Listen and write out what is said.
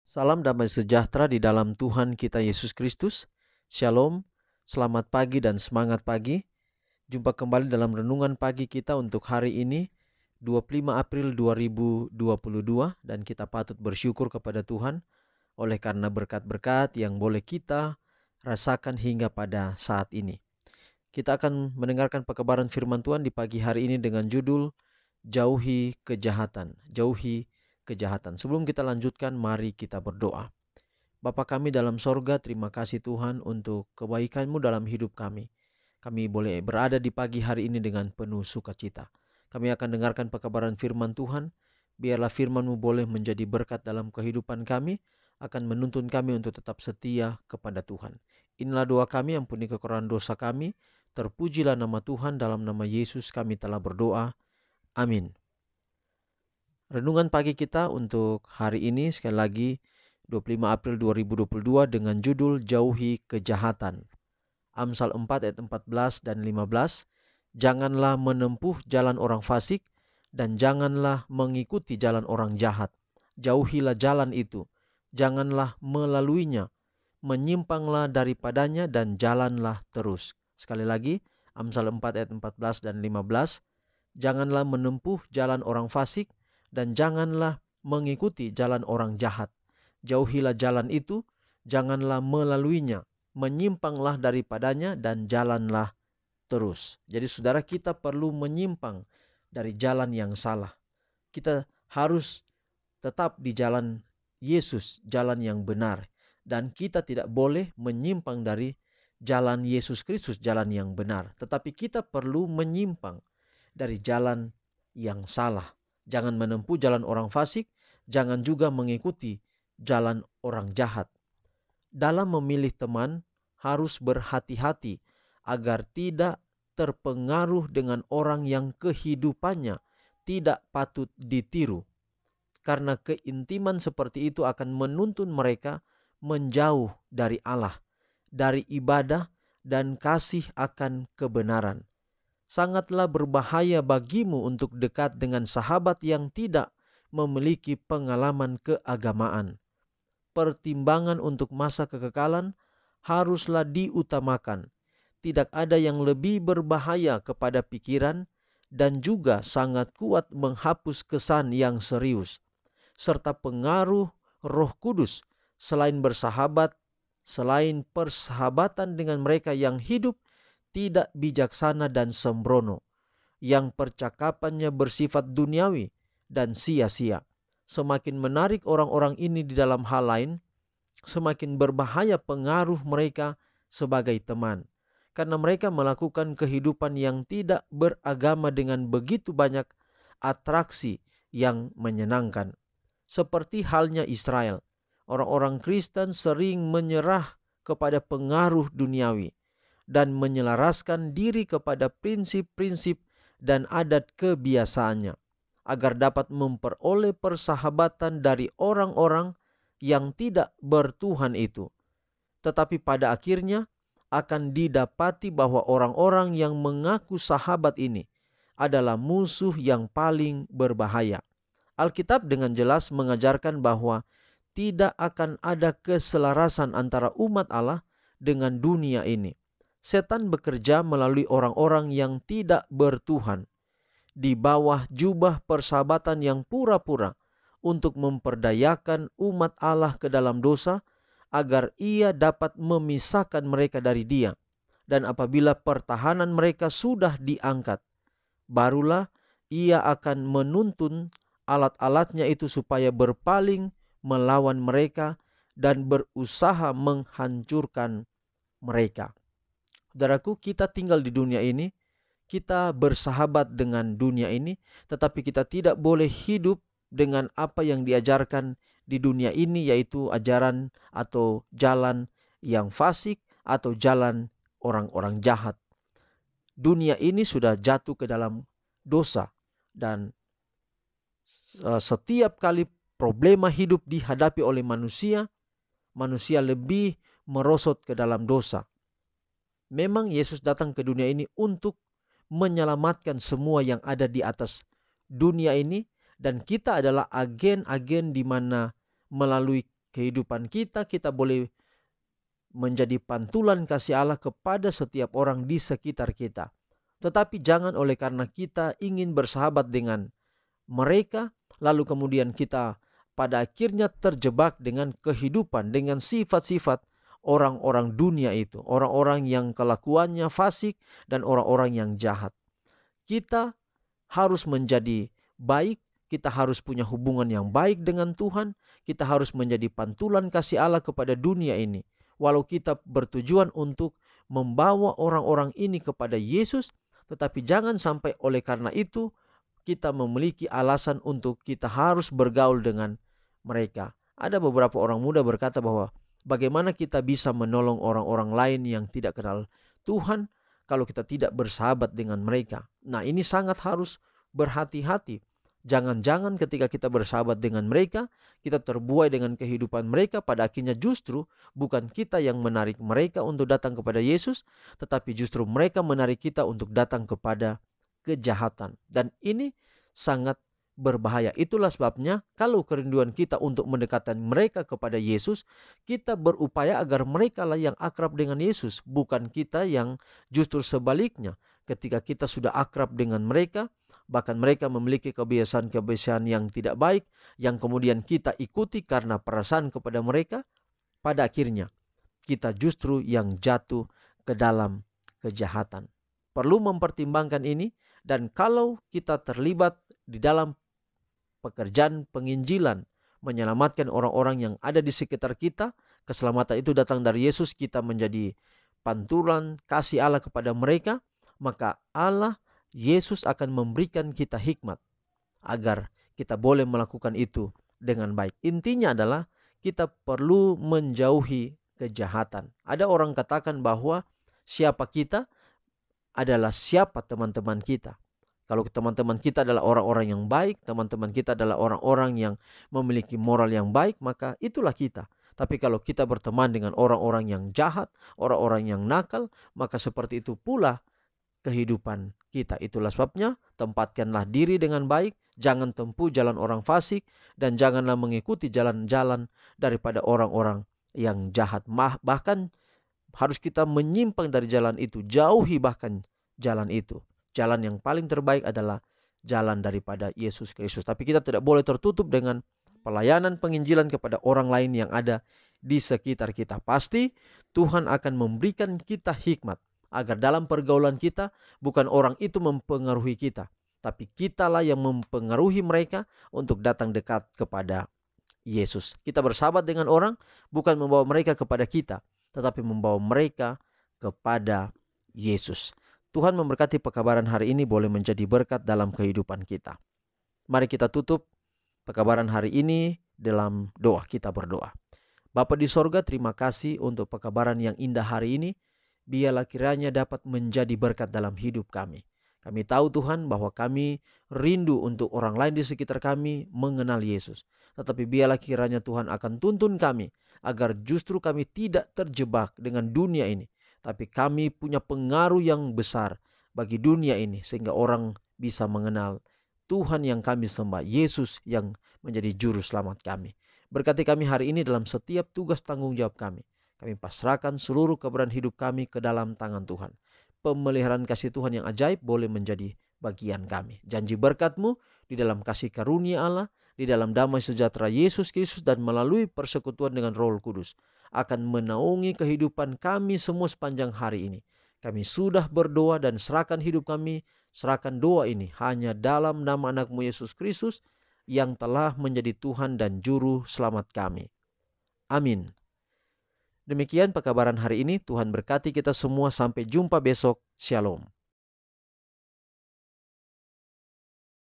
Salam damai sejahtera di dalam Tuhan kita Yesus Kristus. Shalom, selamat pagi dan semangat pagi. Jumpa kembali dalam renungan pagi kita untuk hari ini 25 April 2022, dan kita patut bersyukur kepada Tuhan oleh karena berkat-berkat yang boleh kita rasakan hingga pada saat ini. Kita akan mendengarkan pekebaran firman Tuhan di pagi hari ini dengan judul Jauhi Kejahatan. Jauhi kejahatan. Sebelum kita lanjutkan, mari kita berdoa. Bapa kami dalam sorga, terima kasih Tuhan untuk kebaikan-Mu dalam hidup kami. Kami boleh berada di pagi hari ini dengan penuh sukacita. Kami akan dengarkan pekebaran firman Tuhan. Biarlah firman-Mu boleh menjadi berkat dalam kehidupan kami, akan menuntun kami untuk tetap setia kepada Tuhan. Inilah doa kami, ampuni kekurangan dosa kami. Terpujilah nama Tuhan, dalam nama Yesus kami telah berdoa. Amin. Renungan pagi kita untuk hari ini sekali lagi 25 April 2022 dengan judul Jauhi Kejahatan. Amsal 4 ayat 14 dan 15. Janganlah menempuh jalan orang fasik dan janganlah mengikuti jalan orang jahat. Jauhilah jalan itu, janganlah melaluinya. Menyimpanglah daripadanya dan jalanlah terus. Sekali lagi, Amsal 4 ayat 14 dan 15. Janganlah menempuh jalan orang fasik dan janganlah mengikuti jalan orang jahat. Jauhilah jalan itu, janganlah melaluinya. Menyimpanglah daripadanya dan jalanlah terus. Jadi saudara, kita perlu menyimpang dari jalan yang salah. Kita harus tetap di jalan Yesus, jalan yang benar. Dan kita tidak boleh menyimpang dari jalan Yesus Kristus, jalan yang benar. Tetapi kita perlu menyimpang dari jalan yang salah. Jangan menempuh jalan orang fasik, jangan juga mengikuti jalan orang jahat. Dalam memilih teman, harus berhati-hati agar tidak terpengaruh dengan orang yang kehidupannya tidak patut ditiru. Karena keintiman seperti itu akan menuntun mereka menjauh dari Allah, dari ibadah dan kasih akan kebenaran. Sangatlah berbahaya bagimu untuk dekat dengan sahabat yang tidak memiliki pengalaman keagamaan. Pertimbangan untuk masa kekekalan haruslah diutamakan. Tidak ada yang lebih berbahaya kepada pikiran dan juga sangat kuat menghapus kesan yang serius, serta pengaruh Roh Kudus selain persahabatan dengan mereka yang hidup tidak bijaksana dan sembrono, yang percakapannya bersifat duniawi dan sia-sia. Semakin menarik orang-orang ini di dalam hal lain, semakin berbahaya pengaruh mereka sebagai teman. Karena mereka melakukan kehidupan yang tidak beragama dengan begitu banyak atraksi yang menyenangkan. Seperti halnya Israel, orang-orang Kristen sering menyerah kepada pengaruh duniawi dan menyelaraskan diri kepada prinsip-prinsip dan adat kebiasaannya, agar dapat memperoleh persahabatan dari orang-orang yang tidak bertuhan itu. Tetapi pada akhirnya akan didapati bahwa orang-orang yang mengaku sahabat ini adalah musuh yang paling berbahaya. Alkitab dengan jelas mengajarkan bahwa tidak akan ada keselarasan antara umat Allah dengan dunia ini. Setan bekerja melalui orang-orang yang tidak bertuhan di bawah jubah persahabatan yang pura-pura untuk memperdayakan umat Allah ke dalam dosa agar ia dapat memisahkan mereka dari Dia. Dan apabila pertahanan mereka sudah diangkat, barulah ia akan menuntun alat-alatnya itu supaya berpaling melawan mereka dan berusaha menghancurkan mereka. Saudaraku, kita tinggal di dunia ini, kita bersahabat dengan dunia ini, tetapi kita tidak boleh hidup dengan apa yang diajarkan di dunia ini, yaitu ajaran atau jalan yang fasik atau jalan orang-orang jahat. Dunia ini sudah jatuh ke dalam dosa, dan setiap kali problema hidup dihadapi oleh manusia, manusia lebih merosot ke dalam dosa. Memang Yesus datang ke dunia ini untuk menyelamatkan semua yang ada di atas dunia ini, dan kita adalah agen-agen di mana melalui kehidupan kita, kita boleh menjadi pantulan kasih Allah kepada setiap orang di sekitar kita. Tetapi jangan oleh karena kita ingin bersahabat dengan mereka, lalu kemudian kita pada akhirnya terjebak dengan kehidupan, dengan sifat-sifat orang-orang dunia itu, orang-orang yang kelakuannya fasik dan orang-orang yang jahat. Kita harus menjadi baik, kita harus punya hubungan yang baik dengan Tuhan, kita harus menjadi pantulan kasih Allah kepada dunia ini. Walau kita bertujuan untuk membawa orang-orang ini kepada Yesus, tetapi jangan sampai oleh karena itu kita memiliki alasan untuk kita harus bergaul dengan mereka. Ada beberapa orang muda berkata bahwa bagaimana kita bisa menolong orang-orang lain yang tidak kenal Tuhan kalau kita tidak bersahabat dengan mereka. Nah, ini sangat harus berhati-hati. Jangan-jangan ketika kita bersahabat dengan mereka, kita terbuai dengan kehidupan mereka, pada akhirnya justru bukan kita yang menarik mereka untuk datang kepada Yesus, tetapi justru mereka menarik kita untuk datang kepada kejahatan. Dan ini sangat berbahaya. Itulah sebabnya kalau kerinduan kita untuk mendekatkan mereka kepada Yesus, kita berupaya agar mereka lah yang akrab dengan Yesus, bukan kita yang justru sebaliknya. Ketika kita sudah akrab dengan mereka, bahkan mereka memiliki kebiasaan-kebiasaan yang tidak baik, yang kemudian kita ikuti karena perasaan kepada mereka, pada akhirnya kita justru yang jatuh ke dalam kejahatan. Perlu mempertimbangkan ini, dan kalau kita terlibat di dalam pekerjaan penginjilan, menyelamatkan orang-orang yang ada di sekitar kita, keselamatan itu datang dari Yesus, kita menjadi pantulan kasih Allah kepada mereka, maka Allah, Yesus akan memberikan kita hikmat agar kita boleh melakukan itu dengan baik. Intinya adalah kita perlu menjauhi kejahatan. Ada orang katakan bahwa siapa kita adalah siapa teman-teman kita. Kalau teman-teman kita adalah orang-orang yang baik, teman-teman kita adalah orang-orang yang memiliki moral yang baik, maka itulah kita. Tapi kalau kita berteman dengan orang-orang yang jahat, orang-orang yang nakal, maka seperti itu pula kehidupan kita. Itulah sebabnya tempatkanlah diri dengan baik, jangan tempuh jalan orang fasik, dan janganlah mengikuti jalan-jalan daripada orang-orang yang jahat. Bahkan harus kita menyimpang dari jalan itu, jauhi bahkan jalan itu. Jalan yang paling terbaik adalah jalan daripada Yesus Kristus. Tapi kita tidak boleh tertutup dengan pelayanan penginjilan kepada orang lain yang ada di sekitar kita. Pasti Tuhan akan memberikan kita hikmat agar dalam pergaulan kita bukan orang itu mempengaruhi kita, tapi kitalah yang mempengaruhi mereka untuk datang dekat kepada Yesus. Kita bersahabat dengan orang bukan membawa mereka kepada kita, tetapi membawa mereka kepada Yesus. Tuhan memberkati pekabaran hari ini boleh menjadi berkat dalam kehidupan kita. Mari kita tutup pekabaran hari ini dalam doa. Kita berdoa. Bapa di sorga, terima kasih untuk pekabaran yang indah hari ini. Biarlah kiranya dapat menjadi berkat dalam hidup kami. Kami tahu Tuhan bahwa kami rindu untuk orang lain di sekitar kami mengenal Yesus. Tetapi biarlah kiranya Tuhan akan tuntun kami agar justru kami tidak terjebak dengan dunia ini. Tapi kami punya pengaruh yang besar bagi dunia ini sehingga orang bisa mengenal Tuhan yang kami sembah, Yesus yang menjadi juru selamat kami. Berkati kami hari ini dalam setiap tugas tanggung jawab kami. Kami pasrahkan seluruh keberadaan hidup kami ke dalam tangan Tuhan. Pemeliharaan kasih Tuhan yang ajaib boleh menjadi bagian kami. Janji berkat-Mu di dalam kasih karunia Allah, di dalam damai sejahtera Yesus Kristus, dan melalui persekutuan dengan Roh Kudus akan menaungi kehidupan kami semua sepanjang hari ini. Kami sudah berdoa dan serahkan hidup kami, serahkan doa ini hanya dalam nama anak-Mu Yesus Kristus yang telah menjadi Tuhan dan Juru Selamat kami. Amin. Demikian pekabaran hari ini. Tuhan berkati kita semua. Sampai jumpa besok. Shalom.